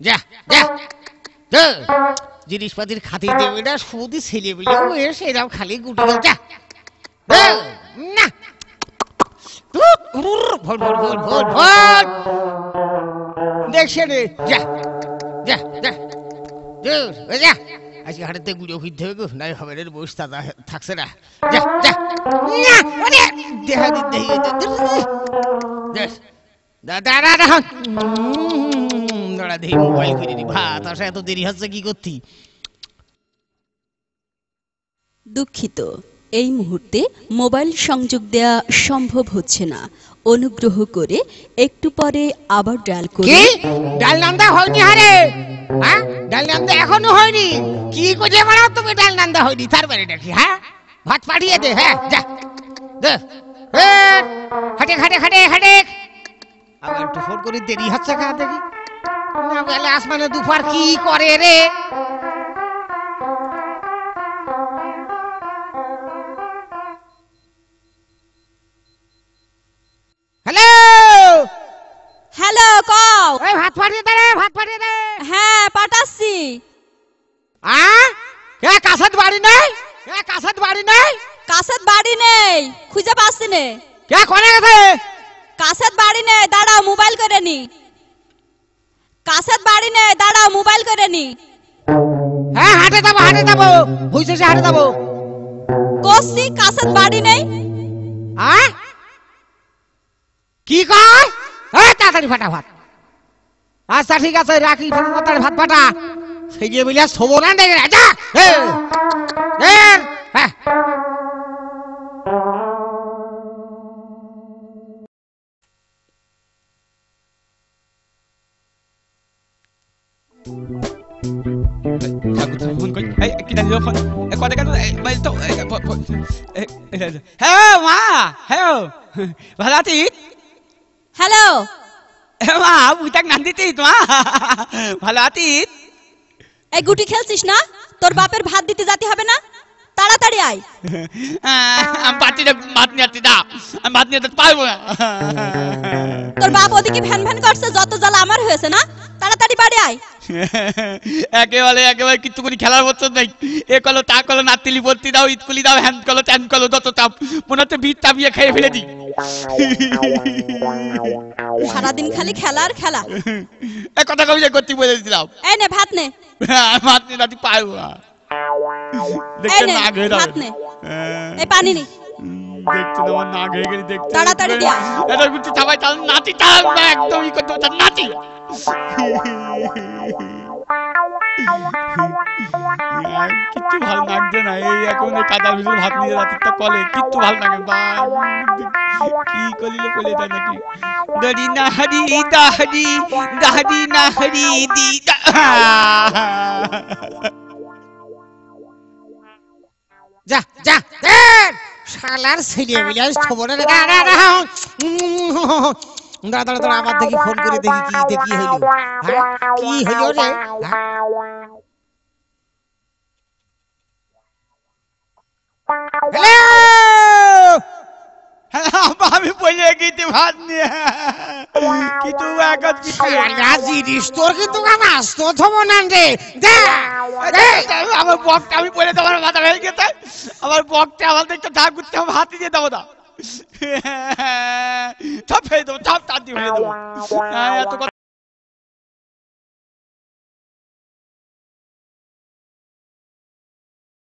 যা যা যা জিনিসপাতির খাতির দেবে না শুধু ছেলে বলেও এসে এরকম খালি গুটি গেল যা না ভোল ভোল ভোল ভোল ভোল দেখছে রে যা যা যা যা আজকে হাটেতে গুঁড়ো ফিরতে হবে গো নাই হবে রে বসে থাকছে না যা যা দেখা দিতে দাঁড়া দাঁড়া দেখি মোবাইল করে নি ভাত আসা এত দেরি হচ্ছে কি করতি দুঃখিত এই মুহূর্তে মোবাইল সংযোগ দেয়া সম্ভব হচ্ছে না অনুগ্রহ করে একটু পরে আবার ডায়াল করুন কি ডাল নান্দা হয়নি আরে হ্যাঁ ডাল নান্দা এখনো হয়নি কি করে বানাও তুমি ডাল নান্দা হয়নি তারপরে দেখি হ্যাঁ ভাত পাঠিয়ে দে হ্যাঁ যা দে হাটে হাটে হাটে হাটে আবার একটু ফোন করে দেরি হচ্ছে কা দেখি না বেলা আসমানে দুপার কি করে রে হ্যালো হ্যালো কও এই ভাত পাঠিয়ে দে রে ভাত পাঠিয়ে দে হ্যাঁ পাঠাচ্ছি এ কাসাত বাড়ি নাই কাছের বাড়ি নেই খুঁজে পাচ্ছি না কে কোনে গেছে কাছের বাড়ি নেই দাঁড়াও মোবাইল করে নি কাছের বাড়ি নেই দাঁড়াও মোবাইল করে নি হ্যাঁ হাটে যাবো হইছে সে হাটে যাবো কোসি কাছের বাড়ি নেই কি কয় তাড়াতাড়ি ফাটা ভাত আচ্ছা ঠিক আছে রাখি তাড়াতাড়ি ভাত ফাটা সেই যে বলিয়া শোবো না দেখে যা হ্যাঁ ভালো আছিস হ্যালো মা বুঝতাক নাম দিতিস মা ভালো আছিস এই গুটি খেলছিস না তোর বাপের ভাত দিতে যেতে হবে না তাড়াতাড়ি আয় আমি পাচ্ছি না ভাত নিয়ে আসছি না আমি ভাত নিয়ে পারবো না তোর বাপ ওদিকে ভ্যান ভ্যান করছে যত জ্বালা আমার হয়েছে না তাড়াতাড়ি বাড়ি আয় একেবারে কিছু করে খেলার মতো নেই এ কলো তা কলো নাতিলি বলতি দাও স্কুলি দাও হ্যান্ড কলো ত্যান কলো যত চাপ মনে হচ্ছে ভিড় চাপিয়ে খেয়ে ফেলে দিই সারাদিন খালি খেলা আর খেলা এ কথা কবি করতে বলে দিলাম এই নে ভাত নে ভাত নিয়ে নাতি পারবো না এই নে ভাত নে এই পানি নি দেখতে তোমার না হয়ে গেলে দেখতে তাড়াতাড়ি দিয়া এটা বুঝছি সবাই চাল নাতি চাল না একদমই করতে পারছ নাতি কিচ্ছু ভালো লাগছে না এই এখন কাদার ভিতরে ভাত নিয়ে রাতিটা কলে কিচ্ছু ভালো লাগে কি করিলে বলে যায় নাকি দাড়ি না হারি দাড়ি দাড়ি না হারি দি যা যা শালার ছেলে মিলে খবর দাঁড়া আবার দেখি ফোন করে দেখি কি হইল কি হইল রে আমি বলে গেছি ভাত নিয়ে কিন্তু জিনিস তোর কিন্তু আসতো থবো না রে আমার বকটা আমি বলে তোমার মাথা ভেঙে গেছে আমার বকটা আমার দেখতে ধাপ করতে হবে হাতি দিয়ে দেবো না সব ফেলে দেবো সব তাঁতি ফেলে দেবো এত